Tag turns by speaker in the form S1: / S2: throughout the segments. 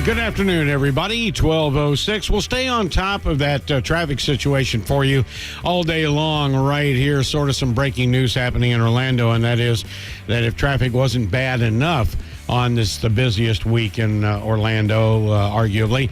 S1: Good afternoon, everybody. 12:06. We'll stay on top of that traffic situation for you all day long right here. Sort of some breaking news happening in Orlando, and that is that if traffic wasn't bad enough on the busiest week in Orlando, arguably,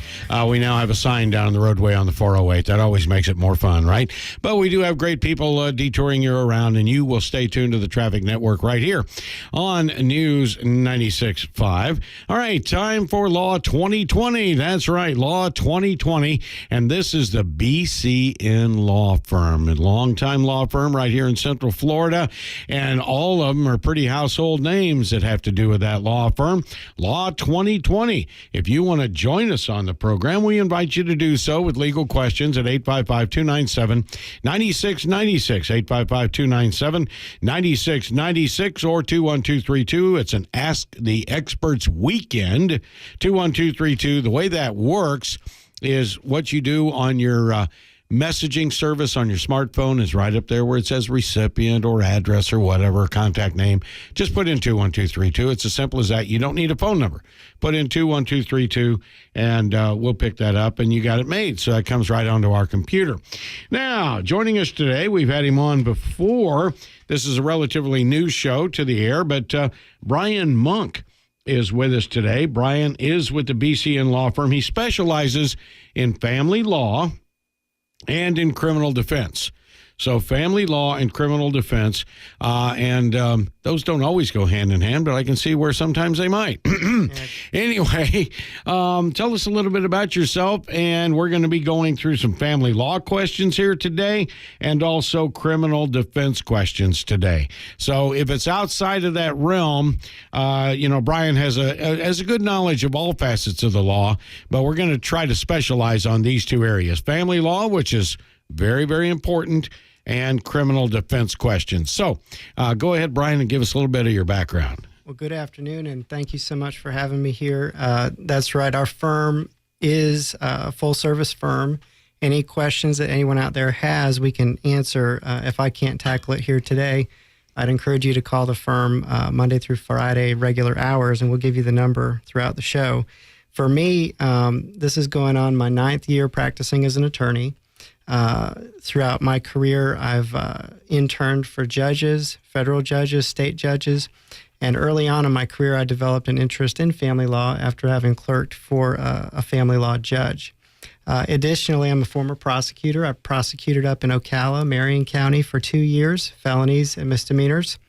S1: we now have a sign down the roadway on the 408. That always makes it more fun, right? But we do have great people detouring you around, and you will stay tuned to the Traffic Network right here on News 96.5. All right, time for Law 2020. That's right, Law 2020. And this is the BCN Law Firm, a longtime law firm right here in Central Florida. And all of them are pretty household names that have to do with that law firm. Law 2020. If you want to join us on the program, we invite you to do so with legal questions at 855-297-9696. 855-297-9696 or 21232. It's an Ask the Experts weekend. 21232. The way that works is what you do on your messaging service on your smartphone is right up there where it says recipient or address or whatever, contact name. Just put in 21232. It's as simple as that. You don't need a phone number. Put in 21232 and we'll pick that up and you got it made. So that comes right onto our computer. Now, joining us today, we've had him on before. This is a relatively new show to the air, but Brian Monk is with us today. Brian is with the BCN Law Firm. He specializes in family law and in criminal defense. So family law and criminal defense, and those don't always go hand in hand, but I can see where sometimes they might. Anyway, tell us a little bit about yourself, and we're going to be going through some family law questions here today and also criminal defense questions today. So if it's outside of that realm, Brian has a good knowledge of all facets of the law, but we're going to try to specialize on these two areas. Family law, which is very, very important, and criminal defense questions. So go ahead, Brian, and give us a little bit of your background.
S2: Well, good afternoon, and thank you so much for having me here. That's right. Our firm is a full-service firm. Any questions that anyone out there has, we can answer. If I can't tackle it here today, I'd encourage you to call the firm Monday through Friday, regular hours, and we'll give you the number throughout the show. For me, this is going on my 9th year practicing as an attorney. Throughout my career, I've interned for judges, federal judges, state judges, and early on in my career, I developed an interest in family law after having clerked for a family law judge. Additionally, I'm a former prosecutor. I prosecuted up in Ocala, Marion County for 2 years, felonies and misdemeanors.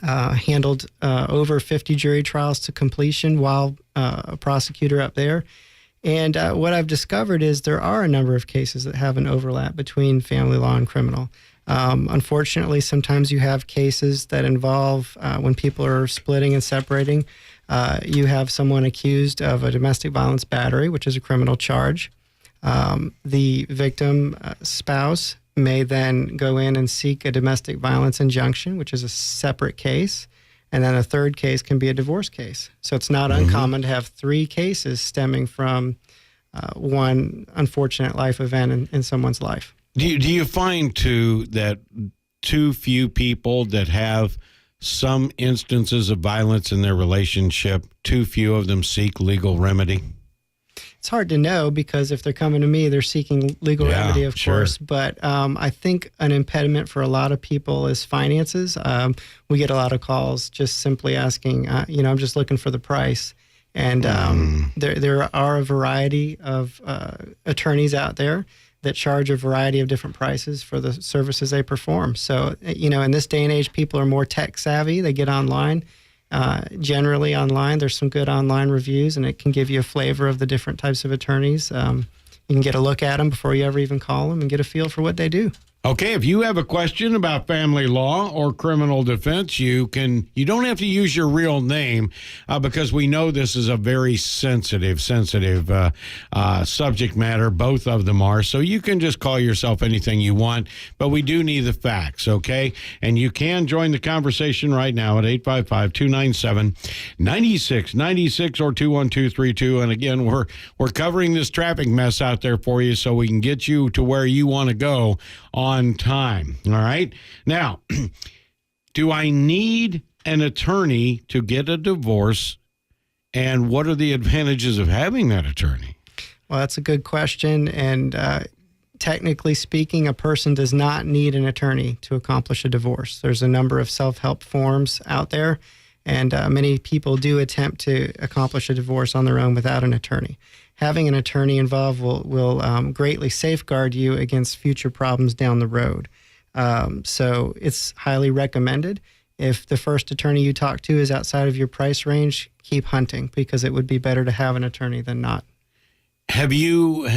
S2: Handled over 50 jury trials to completion while a prosecutor up there. And what I've discovered is there are a number of cases that have an overlap between family law and criminal. Unfortunately, sometimes you have cases that involve when people are splitting and separating, you have someone accused of a domestic violence battery, which is a criminal charge. The victim spouse may then go in and seek a domestic violence injunction, which is a separate case. And then a third case can be a divorce case. So it's not uncommon to have 3 cases stemming from one unfortunate life event in someone's life.
S1: Do you find, too, that too few people that have some instances of violence in their relationship, too few of them seek legal remedy?
S2: It's hard to know because if they're coming to me, they're seeking legal remedy, of course. But I think an impediment for a lot of people is finances. We get a lot of calls just simply asking, I'm just looking for the price. And there are a variety of attorneys out there that charge a variety of different prices for the services they perform. So, in this day and age, people are more tech savvy. They get online. Generally online, there's some good online reviews, and it can give you a flavor of the different types of attorneys. You can get a look at them before you ever even call them and get a feel for what they do.
S1: Okay, if you have a question about family law or criminal defense, you don't have to use your real name because we know this is a very sensitive subject matter. Both of them are. So you can just call yourself anything you want, but we do need the facts, okay? And you can join the conversation right now at 855-297-9696 or 21232. And again, we're covering this traffic mess out there for you so we can get you to where you want to go on time. All right. Now, do I need an attorney to get a divorce And what are the advantages of having that attorney?
S2: Well, that's a good question. And technically speaking, a person does not need an attorney to accomplish a divorce. There's a number of self-help forms out there, and many people do attempt to accomplish a divorce on their own without an attorney. Having an attorney involved will greatly safeguard you against future problems down the road. So it's highly recommended. If the first attorney you talk to is outside of your price range, keep hunting, because it would be better to have an attorney than not.
S1: Have you,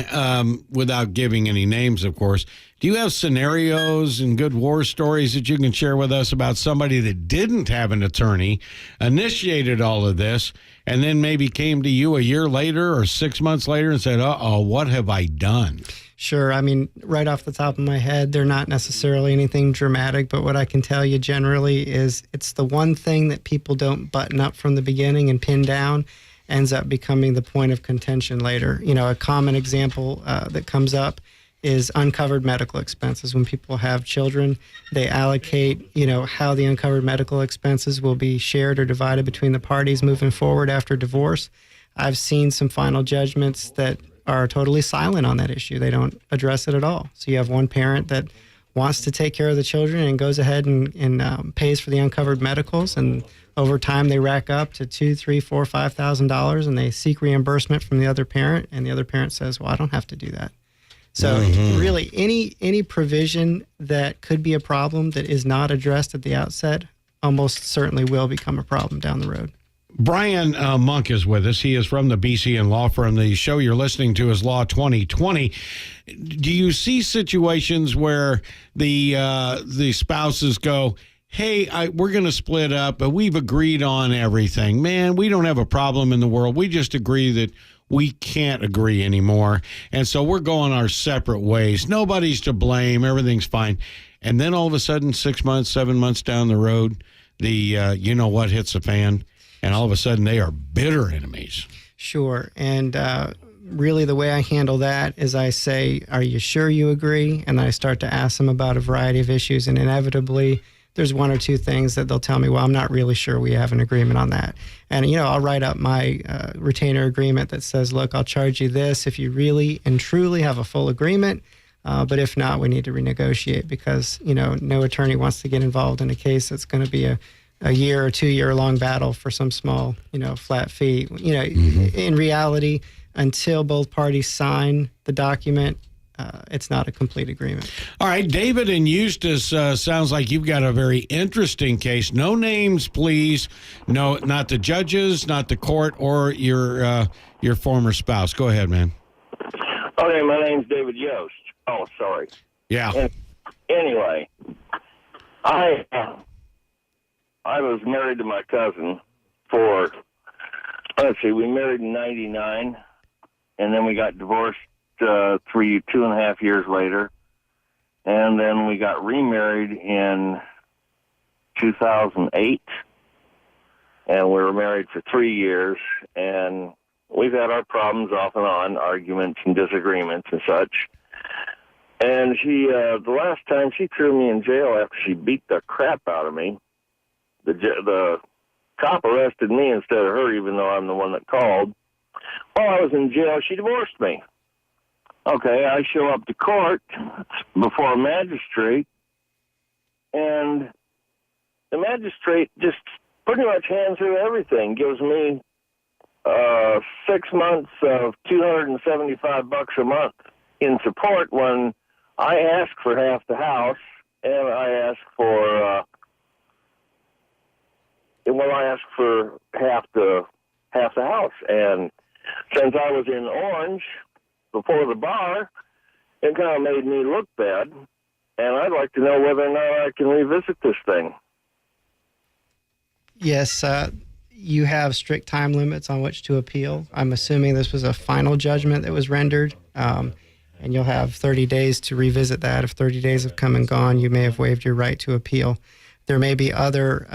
S1: without giving any names, of course, do you have scenarios and good war stories that you can share with us about somebody that didn't have an attorney, initiated all of this, and then maybe came to you a year later or 6 months later and said, uh-oh, what have I done?
S2: Sure. I mean, right off the top of my head, they're not necessarily anything dramatic, but what I can tell you generally is it's the one thing that people don't button up from the beginning and pin down, ends up becoming the point of contention later. You know, a common example that comes up is uncovered medical expenses. When people have children, they allocate, how the uncovered medical expenses will be shared or divided between the parties moving forward after divorce. I've seen some final judgments that are totally silent on that issue. They don't address it at all. So you have one parent that wants to take care of the children and goes ahead and pays for the uncovered medicals, and over time they rack up to $2,000, $3,000, $4,000, $5,000, and they seek reimbursement from the other parent, and the other parent says, well, I don't have to do that. So really any provision that could be a problem that is not addressed at the outset almost certainly will become a problem down the road.
S1: Brian Monk is with us. He is from the BCN Law Firm. The show you're listening to is Law 2020. Do you see situations where the spouses go, hey, we're going to split up, but we've agreed on everything. Man, we don't have a problem in the world. We just agree that we can't agree anymore. And so we're going our separate ways. Nobody's to blame. Everything's fine. And then all of a sudden, 6 months, 7 months down the road, the you-know-what hits the fan. And all of a sudden, they are bitter enemies.
S2: Sure. And really the way I handle that is I say, are you sure you agree? And then I start to ask them about a variety of issues. And inevitably, there's one or two things that they'll tell me, well, I'm not really sure we have an agreement on that. And, I'll write up my retainer agreement that says, look, I'll charge you this if you really and truly have a full agreement. But if not, we need to renegotiate, because, no attorney wants to get involved in a case that's going to be a year or 2 year long battle for some small, flat fee. In reality, until both parties sign the document, it's not a complete agreement.
S1: All right, David in Eustis, sounds like you've got a very interesting case. No names, please. No, not the judges, not the court, or your former spouse. Go ahead, man.
S3: Okay, my name's David Yost. Oh, sorry.
S1: Yeah.
S3: Anyway, I was married to my cousin for, we married in 99, and then we got divorced 2.5 years later, and then we got remarried in 2008, and we were married for 3 years, and we've had our problems off and on, arguments and disagreements and such. And she, the last time, she threw me in jail after she beat the crap out of me. The cop arrested me instead of her, even though I'm the one that called. While I was in jail, she divorced me. Okay, I show up to court before a magistrate, and the magistrate just pretty much hands her everything, gives me 6 months of $275 a month in support when I ask for half the house, and I ask for half the house. And since I was in Orange before the bar, it kind of made me look bad, and I'd like to know whether or not I can revisit this thing.
S2: Yes, you have strict time limits on which to appeal. I'm assuming this was a final judgment that was rendered, and you'll have 30 days to revisit that. If 30 days have come and gone, you may have waived your right to appeal. There may be other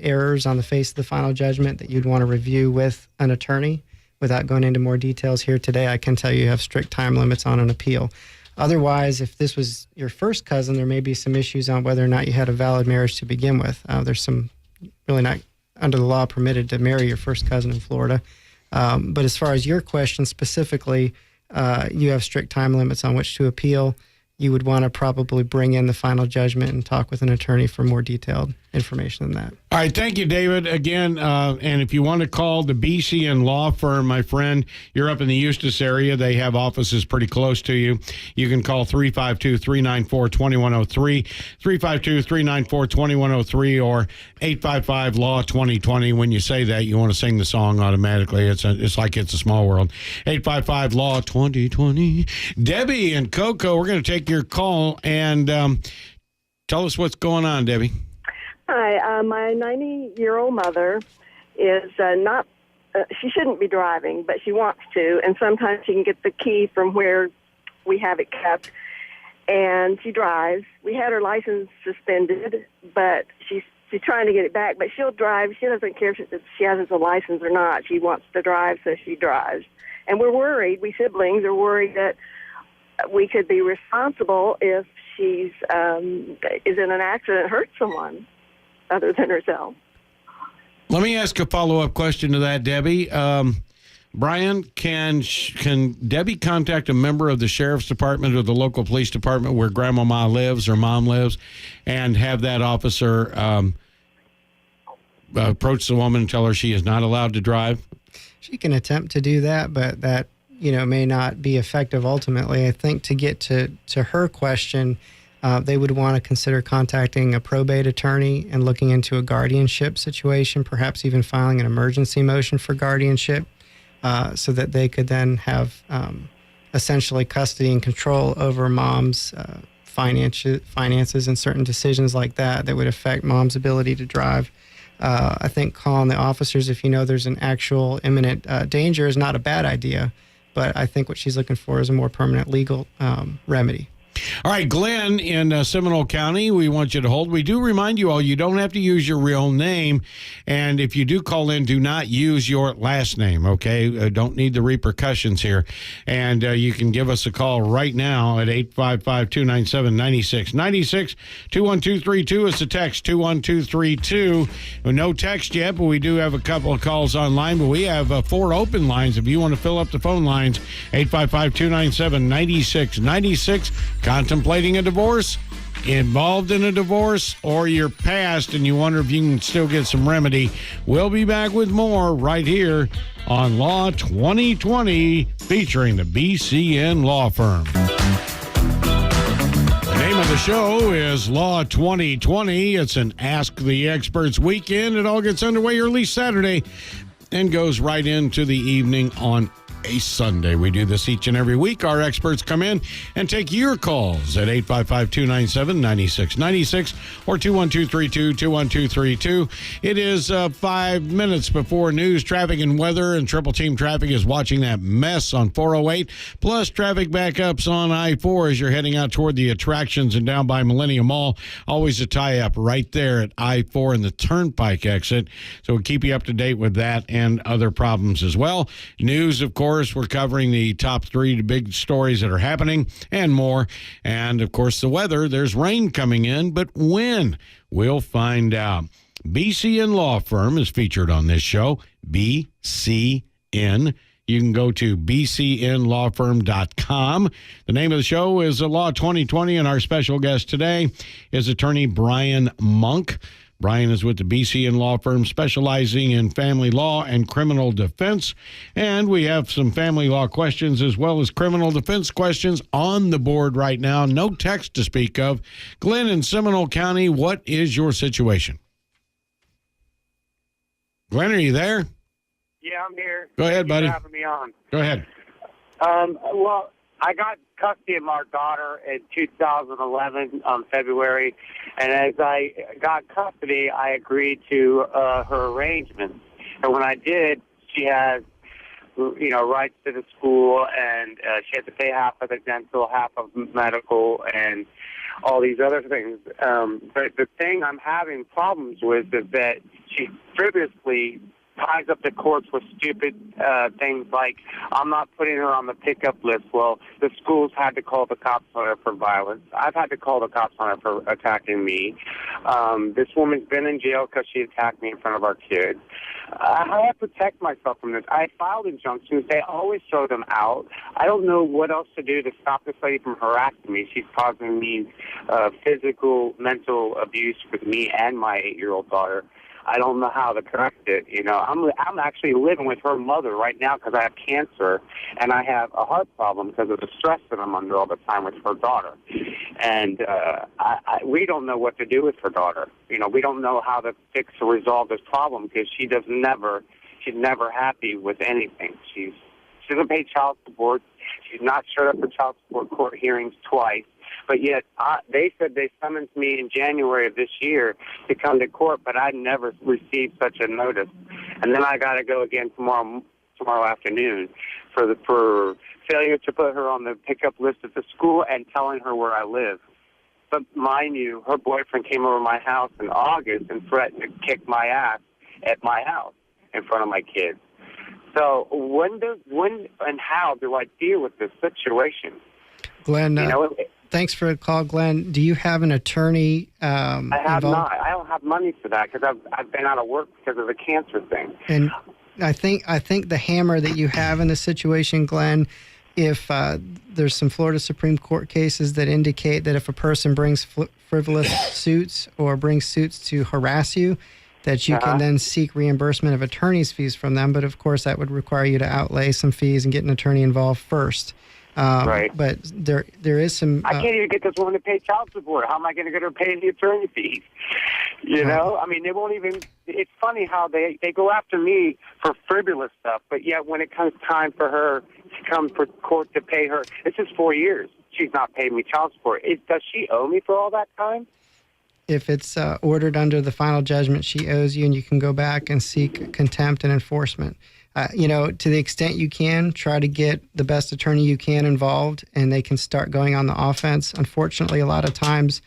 S2: errors on the face of the final judgment that you'd want to review with an attorney. Without going into more details here today, I can tell you have strict time limits on an appeal. Otherwise, if this was your first cousin, there may be some issues on whether or not you had a valid marriage to begin with. There's some really not under the law permitted to marry your first cousin in Florida. But as far as your question specifically, you have strict time limits on which to appeal. You would want to probably bring in the final judgment and talk with an attorney for more detailed information than that.
S1: All right, thank you, David. Again, and if you want to call the BCN Law Firm, my friend, you're up in the Eustis area. They have offices pretty close to you. You can call 352-394-2103, 352-394-2103, or 855-LAW-2020. When you say that, you want to sing the song automatically. It's like It's a Small World. 855-LAW-2020. Debbie and Coco, we're going to take your call, and tell us what's going on, Debbie.
S4: Hi, my 90-year-old mother is not, she shouldn't be driving, but she wants to, and sometimes she can get the key from where we have it kept, and she drives. We had her license suspended, but she's trying to get it back, but she'll drive. She doesn't care if she has a license or not. She wants to drive, so she drives. And we're worried, we siblings are worried that we could be responsible if she's is in an accident, hurt someone other than herself.
S1: Let me ask a follow-up question to that, Debbie. Brian, can Debbie contact a member of the sheriff's department or the local police department where grandmama lives or mom lives and have that officer approach the woman and tell her she is not allowed to drive?
S2: She can attempt to do that, but that may not be effective ultimately. I think to get to her question, they would want to consider contacting a probate attorney and looking into a guardianship situation, perhaps even filing an emergency motion for guardianship, so that they could then have essentially custody and control over mom's finances and certain decisions like that would affect mom's ability to drive. I think calling the officers if you know there's an actual imminent danger is not a bad idea, but I think what she's looking for is a more permanent legal remedy.
S1: All right, Glenn in Seminole County, we want you to hold. We do remind you all, you don't have to use your real name. And if you do call in, do not use your last name, okay? Don't need the repercussions here. And you can give us a call right now at 855-297-9696. 21232 is the text, 21232. No text yet, but we do have a couple of calls online. But we have 4 open lines. If you want to fill up the phone lines, 855-297-9696. Contemplating a divorce, involved in a divorce, or you're past and you wonder if you can still get some remedy. We'll be back with more right here on Law 2020 featuring the BCN Law Firm. The name of the show is Law 2020. It's an Ask the Experts weekend. It all gets underway early Saturday and goes right into the evening on a Sunday. We do this each and every week. Our experts come in and take your calls at 855-297-9696 or 21232. It is 5 minutes before news, traffic, and weather, and Triple Team Traffic is watching that mess on 408, plus traffic backups on I-4 as you're heading out toward the attractions and down by Millennium Mall. Always a tie-up right there at I-4 and the Turnpike exit. So we'll keep you up to date with that and other problems as well. News, of course, we're covering the top 3 big stories that are happening and more. And, of course, the weather. There's rain coming in, but when? We'll find out. BCN Law Firm is featured on this show, BCN. You can go to bcnlawfirm.com. The name of the show is Law 2020, and our special guest today is attorney Brian Monk. Brian is with the BCN Law Firm, specializing in family law and criminal defense. And we have some family law questions as well as criminal defense questions on the board right now. No text to speak of. Glenn in Seminole County, what is your situation? Glenn, are you there?
S5: Yeah, I'm here.
S1: Go ahead, buddy.
S5: Thank you for having me on.
S1: Go ahead.
S5: Well, I got custody of our daughter in 2011, February, and as I got custody, I agreed to her arrangements. And when I did, she has, rights to the school, and she had to pay half of the dental, half of medical, and all these other things. But the thing I'm having problems with is that she previously ties up the courts with stupid things like, I'm not putting her on the pickup list. Well, the schools had to call the cops on her for violence. I've had to call the cops on her for attacking me. This woman's been in jail because she attacked me in front of our kids. How do I protect myself from this? I filed injunctions. They always throw them out. I don't know what else to do to stop this lady from harassing me. She's causing me physical, mental abuse with me and my 8-year-old daughter. I don't know how to correct it. You know, I'm actually living with her mother right now because I have cancer and I have a heart problem because of the stress that I'm under all the time with her daughter. And we don't know what to do with her daughter. You know, we don't know how to fix or resolve this problem because she's never happy with anything. She doesn't pay child support. She's not showed up for child support court hearings twice. But yet they said they summoned me in January of this year to come to court, but I never received such a notice. And then I got to go again tomorrow afternoon for failure to put her on the pickup list at the school and telling her where I live. But mind you, her boyfriend came over my house in August and threatened to kick my ass at my house in front of my kids. So when and how do I deal with this situation?
S2: Glenn, thanks for the call, Glenn. Do you have an attorney
S5: I have
S2: involved?
S5: not. I don't have money for that because I've been out of work because of the cancer thing.
S2: And I think the hammer that you have in the situation, Glenn, if there's some Florida Supreme Court cases that indicate that if a person brings frivolous suits or brings suits to harass you, that you can then seek reimbursement of attorney's fees from them. But, of course, that would require you to outlay some fees and get an attorney involved first.
S5: Right.
S2: But there is some...
S5: I can't even get this woman to pay child support. How am I going to get her to pay the attorney fees? You know? I mean, they won't even... It's funny how they go after me for frivolous stuff, but yet when it comes time for her to come for court to pay her, this is 4 years. She's not paying me child support. Does she owe me for all that time?
S2: If it's ordered under the final judgment, she owes you, and you can go back and seek contempt and enforcement. To the extent you can, try to get the best attorney you can involved, and they can start going on the offense. Unfortunately, a lot of times,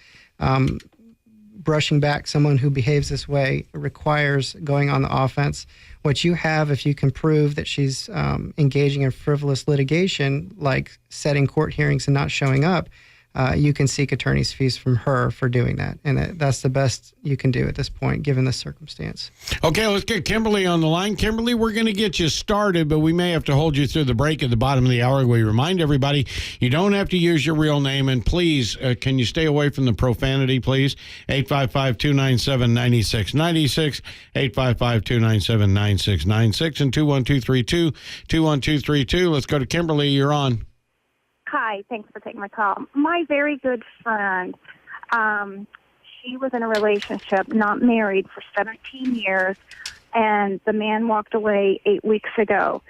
S2: brushing back someone who behaves this way requires going on the offense. What you have, if you can prove that she's engaging in frivolous litigation, like setting court hearings and not showing up, you can seek attorney's fees from her for doing that. And that's the best you can do at this point, given the circumstance.
S1: Okay, let's get Kimberly on the line. Kimberly, we're going to get you started, but we may have to hold you through the break at the bottom of the hour. We remind everybody, you don't have to use your real name. And please, can you stay away from the profanity, please? 855-297-9696, 855-297-9696, and 21232. Let's go to Kimberly. You're on.
S6: Hi, thanks for taking my call. My very good friend, she was in a relationship, not married, for 17 years, and the man walked away 8 weeks ago.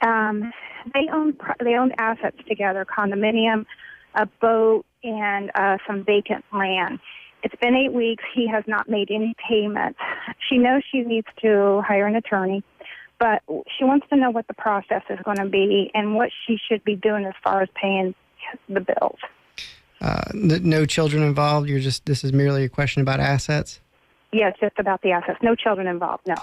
S6: They owned assets together, condominium, a boat, and some vacant land. It's been 8 weeks. He has not made any payments. She knows she needs to hire an attorney, but she wants to know what the process is going to be and what she should be doing as far as paying the bills.
S2: No children involved? This is merely a question about assets?
S6: Yes, just about the assets. No children involved, no.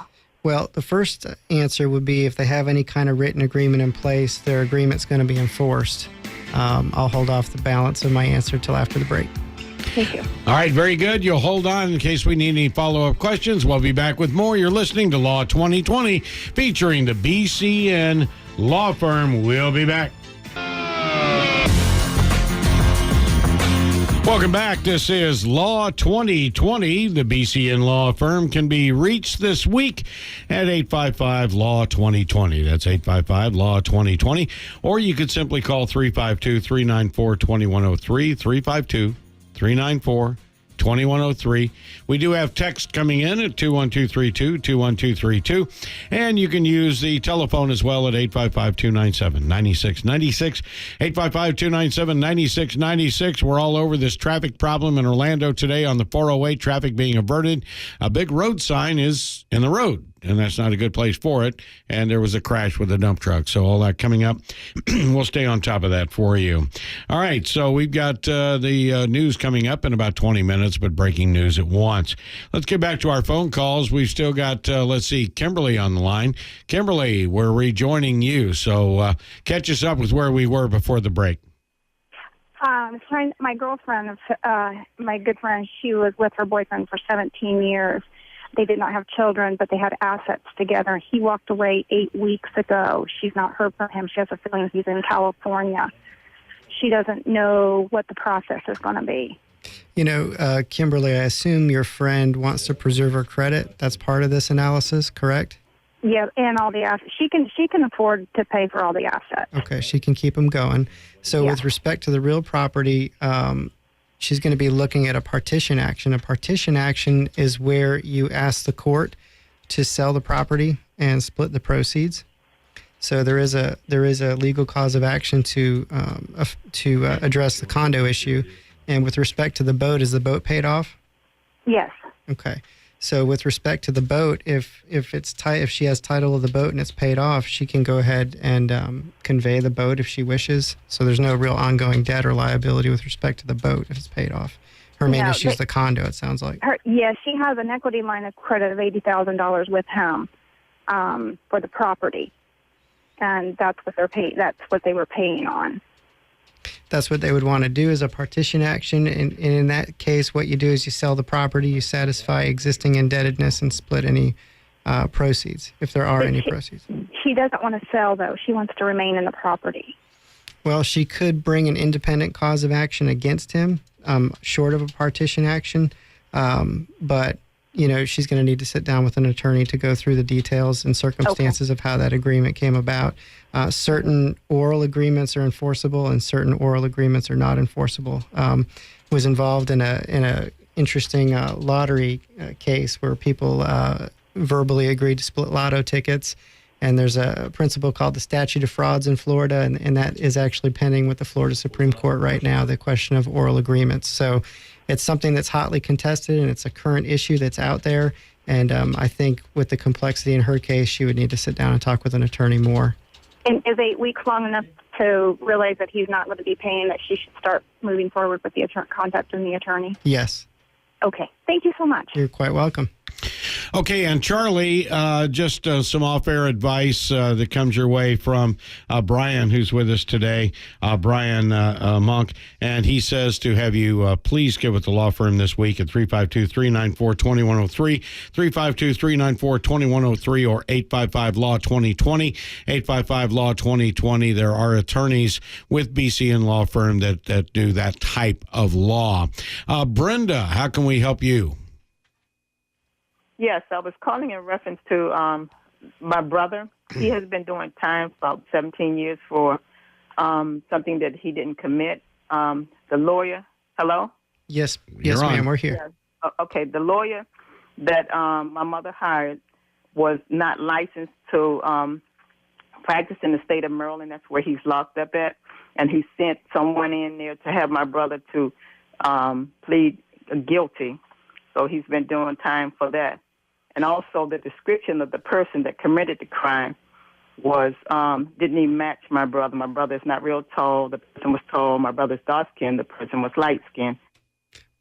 S2: Well, the first answer would be if they have any kind of written agreement in place, their agreement's going to be enforced. I'll hold off the balance of my answer till after the break.
S6: Thank you.
S1: All right, very good. You'll hold on in case we need any follow-up questions. We'll be back with more. You're listening to Law 2020, featuring the BCN Law Firm. We'll be back. Welcome back. This is Law 2020. The BCN Law Firm can be reached this week at 855-LAW-2020. That's 855-LAW-2020. Or you could simply call 352-394-2103, 352-394-2103. We do have text coming in at 21232, and you can use the telephone as well at 855-297-9696, 855-297-9696. We're all over this traffic problem in Orlando today on the 408, traffic being averted. A big road sign is in the road, and that's not a good place for it. And there was a crash with a dump truck. So all that coming up. We'll stay on top of that for you. All right, so we've got the news coming up in about 20 minutes, but breaking news at once. Let's get back to our phone calls. We've still got, Kimberly on the line. Kimberly, we're rejoining you. So catch us up with where we were before the break.
S6: My girlfriend, my good friend, she was with her boyfriend for 17 years. They did not have children, but they had assets together. He walked away 8 weeks ago. She's not heard from him. She has a feeling he's in California. She doesn't know what the process is going to be.
S2: You know, Kimberly, I assume your friend wants to preserve her credit. That's part of this analysis, correct?
S6: Yeah, and all the assets. She can afford to pay for all the assets.
S2: Okay, she can keep them going. So with respect to the real property, she's going to be looking at a partition action. A partition action is where you ask the court to sell the property and split the proceeds. So there is a legal cause of action to address the condo issue. And with respect to the boat, is the boat paid off?
S6: Yes.
S2: Okay. So with respect to the boat, if she has title of the boat and it's paid off, she can go ahead and convey the boat if she wishes. So there's no real ongoing debt or liability with respect to the boat if it's paid off. Her main issue is the condo, it sounds like.
S6: She has an equity line of credit of $80,000 with him for the property, and that's what they're paying. That's what they were paying on.
S2: That's what they would want to do is a partition action. And in that case, what you do is you sell the property, you satisfy existing indebtedness, and split any proceeds, if there are any proceeds.
S6: She doesn't want to sell, though. She wants to remain in the property.
S2: Well, she could bring an independent cause of action against him, short of a partition action. But, you know, she's going to need to sit down with an attorney to go through the details and circumstances of how that agreement came about. Certain oral agreements are enforceable and certain oral agreements are not enforceable. Was involved in a interesting lottery case where people verbally agreed to split lotto tickets. And there's a principle called the statute of frauds in Florida, and that is actually pending with the Florida Supreme Court right now, the question of oral agreements. So it's something that's hotly contested, and it's a current issue that's out there. And I think with the complexity in her case, she would need to sit down and talk with an attorney more.
S6: And is 8 weeks long enough to realize that he's not going to be paying, that she should start moving forward with the contacting the attorney?
S2: Yes.
S6: Okay. Thank you so much.
S2: You're quite welcome.
S1: Okay, and Charlie, just some off-air advice that comes your way from Brian, who's with us today, Brian Monk, and he says to have you please get with the law firm this week at 352-394-2103, 352-394-2103, or 855-LAW-2020, 855-LAW-2020. There are attorneys with BCN Law Firm that do that type of law. Brenda, how can we help you?
S7: Yes, I was calling in reference to my brother. He has been doing time for about 17 years for something that he didn't commit. The lawyer, hello?
S2: Yes, ma'am, we're here.
S7: Okay, the lawyer that my mother hired was not licensed to practice in the state of Maryland. That's where he's locked up at. And he sent someone in there to have my brother to plead guilty. So he's been doing time for that. And also the description of the person that committed the crime was didn't even match my brother. My brother's not real tall. The person was tall. My brother's dark-skinned. The person was light-skinned.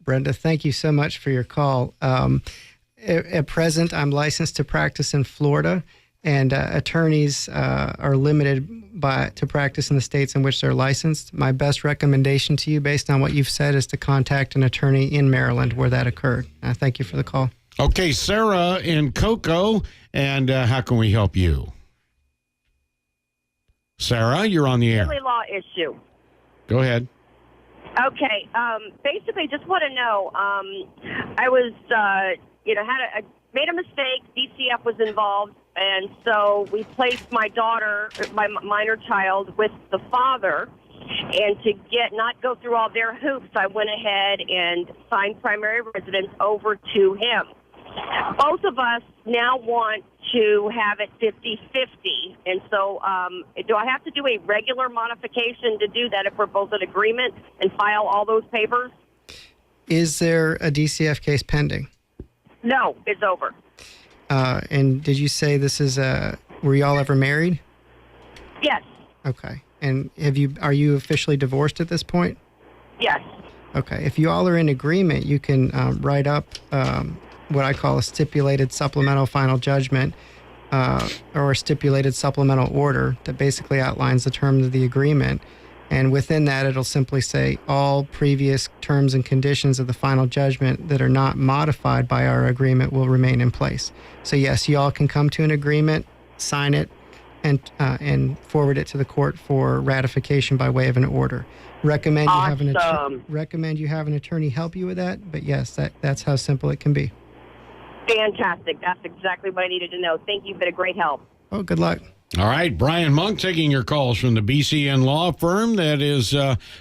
S2: Brenda, thank you so much for your call. At present, I'm licensed to practice in Florida, and attorneys are limited to practice in the states in which they're licensed. My best recommendation to you, based on what you've said, is to contact an attorney in Maryland where that occurred. Thank you for the call.
S1: Okay, Sarah in Cocoa, and how can we help you? Sarah, you're on the air.
S8: Family law issue.
S1: Go ahead.
S8: Okay. Basically, just want to know. I was, made a mistake. DCF was involved, and so we placed my daughter, my minor child, with the father. And to not go through all their hoops, I went ahead and signed primary residence over to him. Both of us now want to have it 50-50. And so do I have to do a regular modification to do that if we're both in agreement and file all those papers?
S2: Is there a DCF case pending?
S8: No, it's over.
S2: And did you say this is were y'all ever married?
S8: Yes.
S2: Okay. And are you officially divorced at this point?
S8: Yes.
S2: Okay. If you all are in agreement, you can write up what I call a stipulated supplemental final judgment or a stipulated supplemental order that basically outlines the terms of the agreement. And within that, it'll simply say all previous terms and conditions of the final judgment that are not modified by our agreement will remain in place. So yes, you all can come to an agreement, sign it, and forward it to the court for ratification by way of an order. Recommend you have an attorney help you with that, but yes, that's how simple it can be.
S8: Fantastic. That's exactly what I needed to know. Thank you. You've been a great help.
S2: Oh, good luck.
S1: All right, Brian Monk taking your calls from the BCN law firm. That is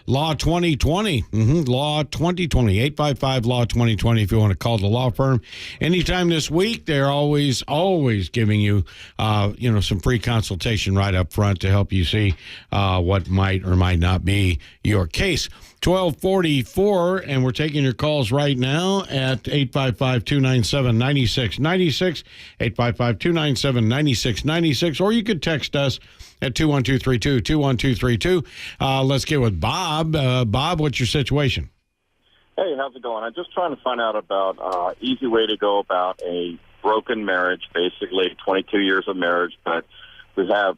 S1: Law 2020. Law 2020, 855-LAW 2020 if you want to call the law firm. Anytime this week, they're always giving you, some free consultation right up front to help you see what might or might not be your case. 1244, and we're taking your calls right now at 855-297-9696, 855-297-9696, or you could text us at 21232, 21232. Let's get with Bob. Bob, what's your situation?
S9: Hey, how's it going? I'm just trying to find out about easy way to go about a broken marriage, basically 22 years of marriage, but we have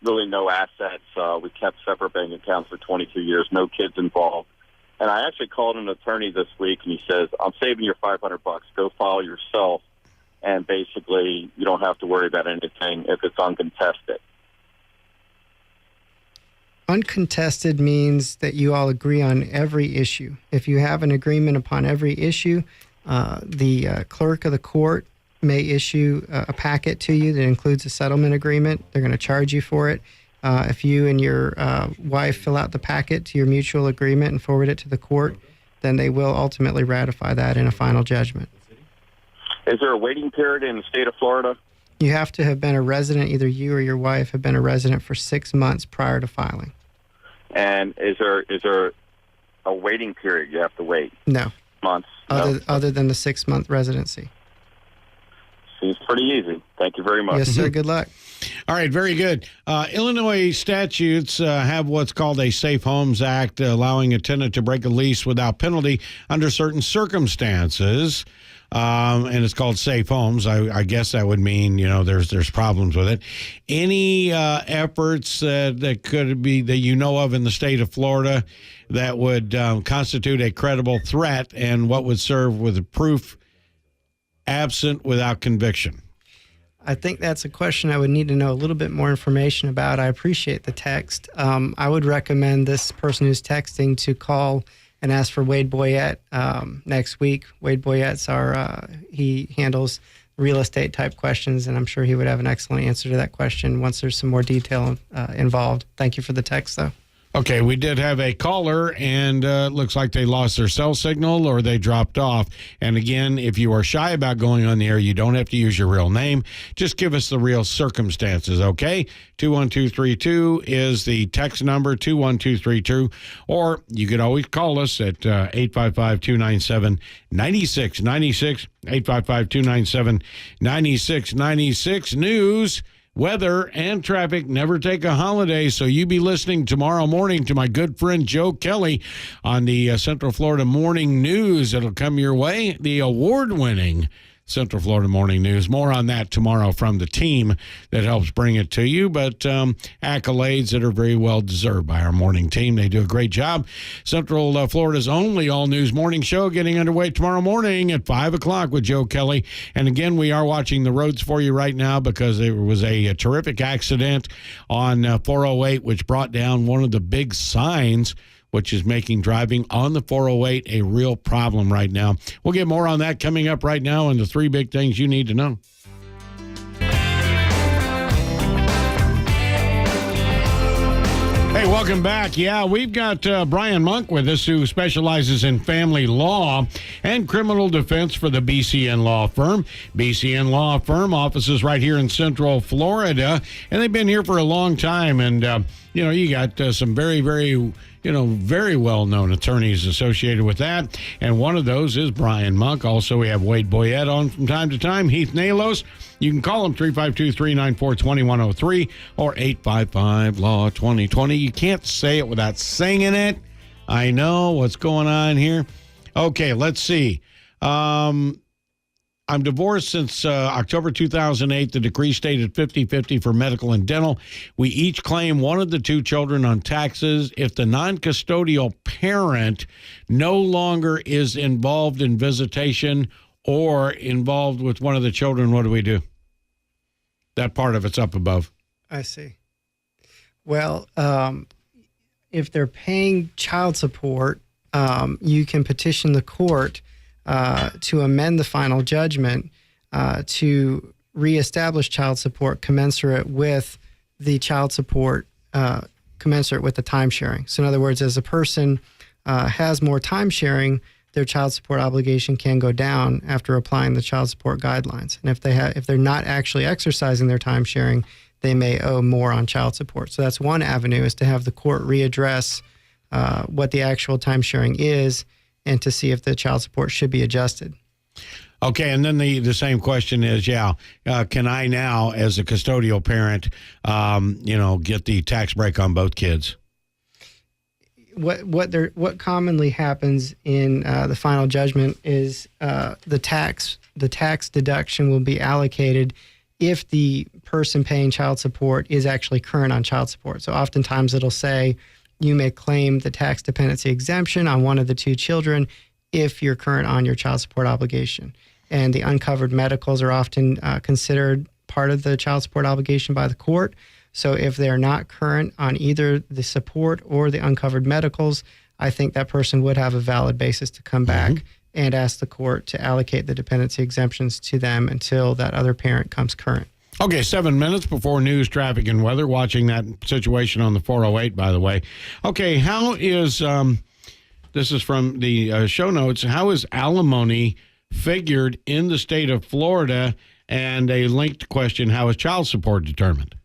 S9: really no assets. We kept separate bank accounts for 22 years, no kids involved. And I actually called an attorney this week, and he says, I'm saving you $500. Go file yourself, and basically you don't have to worry about anything if it's uncontested.
S2: Uncontested means that you all agree on every issue. If you have an agreement upon every issue, the clerk of the court may issue a packet to you that includes a settlement agreement. They're going to charge you for it. If you and your wife fill out the packet to your mutual agreement and forward it to the court, then they will ultimately ratify that in a final judgment.
S9: Is there a waiting period in the state of Florida?
S2: You have to have been a resident, either you or your wife have been a resident for 6 months prior to filing.
S9: And is there a waiting period you have to wait?
S2: No.
S9: Months?
S2: Other than the 6-month residency.
S9: Seems pretty easy. Thank you very much.
S2: Yes, sir. Good luck.
S1: All right, very good. Illinois statutes have what's called a Safe Homes Act, allowing a tenant to break a lease without penalty under certain circumstances. And it's called Safe Homes. I guess that would mean, there's problems with it. Any efforts that could be that you know of in the state of Florida that would constitute a credible threat, and what would serve with proof absent without conviction?
S2: I think that's a question I would need to know a little bit more information about. I appreciate the text. I would recommend this person who's texting to call and ask for Wade Boyette next week. Wade Boyette's he handles real estate type questions, and I'm sure he would have an excellent answer to that question once there's some more detail involved. Thank you for the text, though.
S1: Okay, we did have a caller, and looks like they lost their cell signal or they dropped off. And again, if you are shy about going on the air, you don't have to use your real name. Just give us the real circumstances, okay? 21232 is the text number, 21232. Or you could always call us at 855-297-9696, 855-297-9696. News, weather, and traffic never take a holiday, so you be listening tomorrow morning to my good friend Joe Kelly on the Central Florida Morning News. It'll come your way, the award-winning Central Florida Morning News. More on that tomorrow from the team that helps bring it to you, but accolades that are very well deserved by our morning team. They do a great job. Central Florida's only all-news morning show getting underway tomorrow morning at 5 o'clock with Joe Kelly. And again, we are watching the roads for you right now because there was a terrific accident on 408, which brought down one of the big signs, which is making driving on the 408 a real problem right now. We'll get more on that coming up right now and the 3 big things you need to know. Hey, welcome back. Yeah, we've got Brian Monk with us, who specializes in family law and criminal defense for the BCN Law Firm. BCN Law Firm offices right here in Central Florida, and they've been here for a long time. And, you got some very, very very well-known attorneys associated with that. And one of those is Brian Monk. Also, we have Wade Boyette on from time to time, Heath Nalos. You can call him 352-394-2103 or 855-LAW 2020. You can't say it without singing it. I know what's going on here. Okay, let's see. I'm divorced since October 2008. The decree stated 50-50 for medical and dental. We each claim one of the two children on taxes. If the non-custodial parent no longer is involved in visitation or involved with one of the children, what do we do? That part of it's up above.
S2: I see. Well, if they're paying child support, you can petition the court to amend the final judgment to reestablish child support commensurate with the child support, commensurate with the time sharing. So in other words, as a person has more time sharing, their child support obligation can go down after applying the child support guidelines. And if they're not actually exercising their time sharing, they may owe more on child support. So that's one avenue, is to have the court readdress what the actual time sharing is and to see if the child support should be adjusted.
S1: Okay, and then the same question is, can I now, as a custodial parent, get the tax break on both kids?
S2: What commonly happens in the final judgment is the tax deduction will be allocated if the person paying child support is actually current on child support. So oftentimes it'll say you may claim the tax dependency exemption on one of the two children if you're current on your child support obligation. And the uncovered medicals are often considered part of the child support obligation by the court. So if they're not current on either the support or the uncovered medicals, I think that person would have a valid basis to come back and ask the court to allocate the dependency exemptions to them until that other parent comes current.
S1: Okay, 7 minutes before news, traffic, and weather. Watching that situation on the 408, by the way. Okay, how is, this is from the show notes, how is alimony figured in the state of Florida? And a linked question, how is child support determined?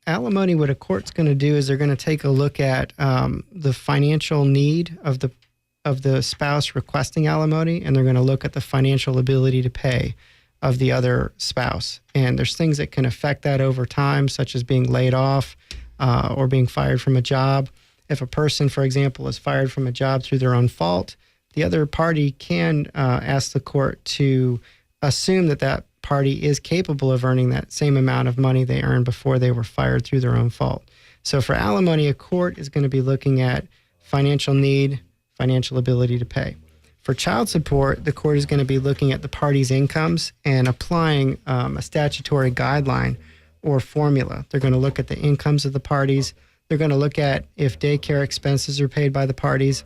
S2: Alimony, what a court's going to do is they're going to take a look at the financial need of the spouse requesting alimony, and they're going to look at the financial ability to pay of the other spouse. And there's things that can affect that over time, such as being laid off or being fired from a job. If a person, for example, is fired from a job through their own fault, the other party can ask the court to assume that party is capable of earning that same amount of money they earned before they were fired through their own fault. So for alimony, a court is going to be looking at financial need, financial ability to pay. For child support, the court is going to be looking at the party's incomes and applying a statutory guideline or formula. They're going to look at the incomes of the parties. They're going to look at if daycare expenses are paid by the parties.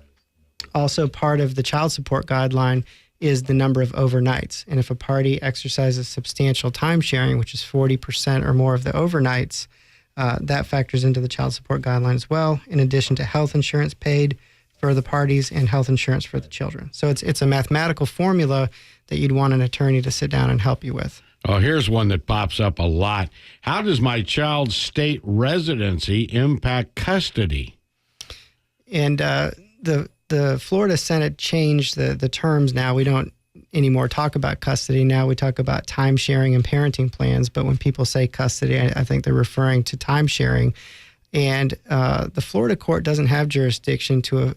S2: Also, part of the child support guideline is the number of overnights. And if a party exercises substantial time sharing, which is 40% or more of the overnights, that factors into the child support guideline as well, in addition to health insurance paid for the parties and health insurance for the children. So it's a mathematical formula that you'd want an attorney to sit down and help you with.
S1: Oh, here's one that pops up a lot. How does my child's state residency impact custody?
S2: And the Florida Senate changed the terms now. We don't anymore talk about custody. Now we talk about time sharing and parenting plans. But when people say custody, I think they're referring to time sharing. And the Florida court doesn't have jurisdiction to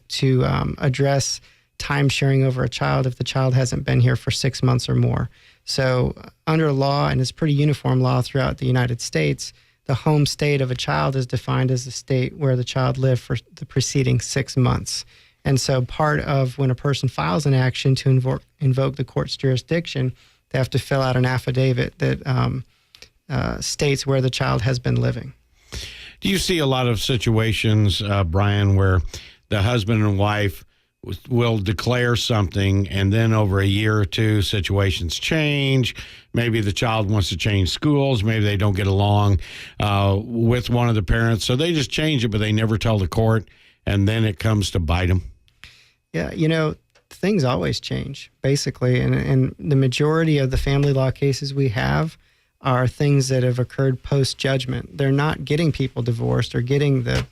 S2: address time sharing over a child if the child hasn't been here for 6 months or more. So under law, and it's pretty uniform law throughout the United States, the home state of a child is defined as the state where the child lived for the preceding 6 months. And so part of when a person files an action to invoke the court's jurisdiction, they have to fill out an affidavit that states where the child has been living.
S1: Do you see a lot of situations, Brian, where the husband and wife will declare something and then over a year or two, situations change? Maybe the child wants to change schools. Maybe they don't get along with one of the parents. So they just change it, but they never tell the court, and then it comes to bite them.
S2: Yeah, things always change, basically. And the majority of the family law cases we have are things that have occurred post-judgment. They're not getting people divorced or getting the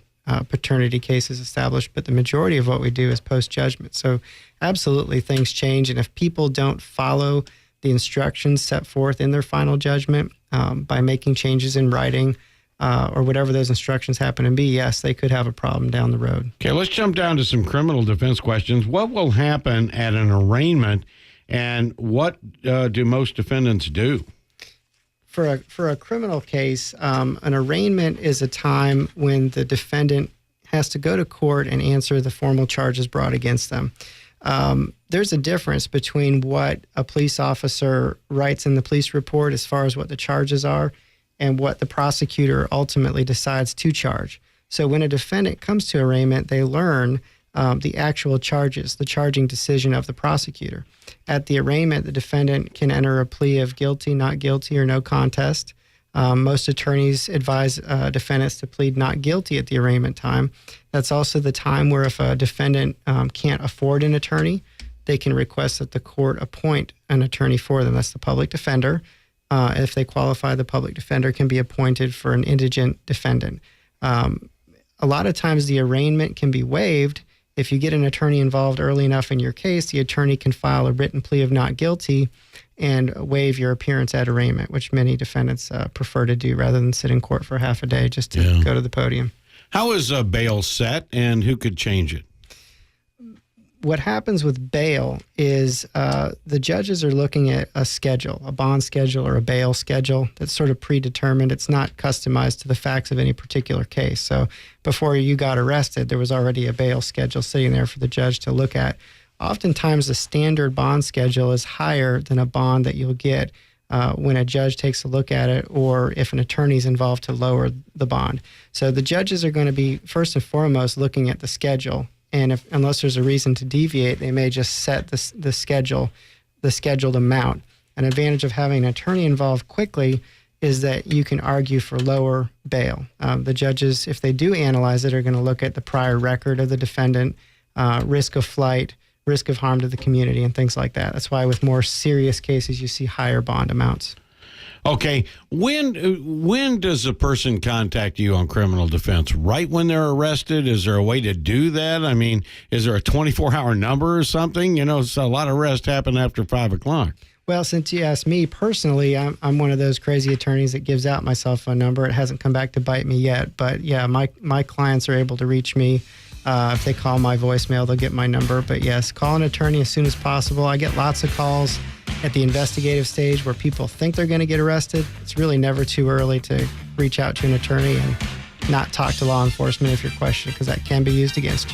S2: paternity cases established, but the majority of what we do is post-judgment. So absolutely things change. And if people don't follow the instructions set forth in their final judgment by making changes in writing or whatever those instructions happen to be, yes, they could have a problem down the road.
S1: Okay, let's jump down to some criminal defense questions. What will happen at an arraignment And what do most defendants do?
S2: For a criminal case, an arraignment is a time when the defendant has to go to court and answer the formal charges brought against them. There's a difference between what a police officer writes in the police report as far as what the charges are and what the prosecutor ultimately decides to charge. So when a defendant comes to arraignment, they learn the actual charges, the charging decision of the prosecutor. At the arraignment, the defendant can enter a plea of guilty, not guilty, or no contest. Most attorneys advise defendants to plead not guilty at the arraignment time. That's also the time where if a defendant can't afford an attorney, they can request that the court appoint an attorney for them. That's the public defender. If they qualify, the public defender can be appointed for an indigent defendant. A lot of times the arraignment can be waived. If you get an attorney involved early enough in your case, the attorney can file a written plea of not guilty and waive your appearance at arraignment, which many defendants prefer to do rather than sit in court for half a day just to go to the podium.
S1: How is bail set, and who could change it?
S2: What happens with bail is the judges are looking at a schedule, a bond schedule or a bail schedule that's sort of predetermined. It's not customized to the facts of any particular case. So before you got arrested, there was already a bail schedule sitting there for the judge to look at. Oftentimes, the standard bond schedule is higher than a bond that you'll get when a judge takes a look at it or if an attorney is involved to lower the bond. So the judges are going to be, first and foremost, looking at the schedule. And unless there's a reason to deviate, they may just set the scheduled amount. An advantage of having an attorney involved quickly is that you can argue for lower bail. The judges, if they do analyze it, are going to look at the prior record of the defendant, risk of flight, risk of harm to the community, and things like that. That's why with more serious cases, you see higher bond amounts.
S1: Okay, when does a person contact you on criminal defense? Right when they're arrested? Is there a way to do that? I mean, is there a 24-hour number or something? You know, a lot of arrests happen after 5 o'clock.
S2: Well, since you asked me personally, I'm one of those crazy attorneys that gives out my cell phone number. It hasn't come back to bite me yet, but yeah, my clients are able to reach me. If they call my voicemail, they'll get my number. But yes, call an attorney as soon as possible. I get lots of calls at the investigative stage where people think they're going to get arrested. It's really never too early to reach out to an attorney and not talk to law enforcement if you're questioned, because that can be used against you.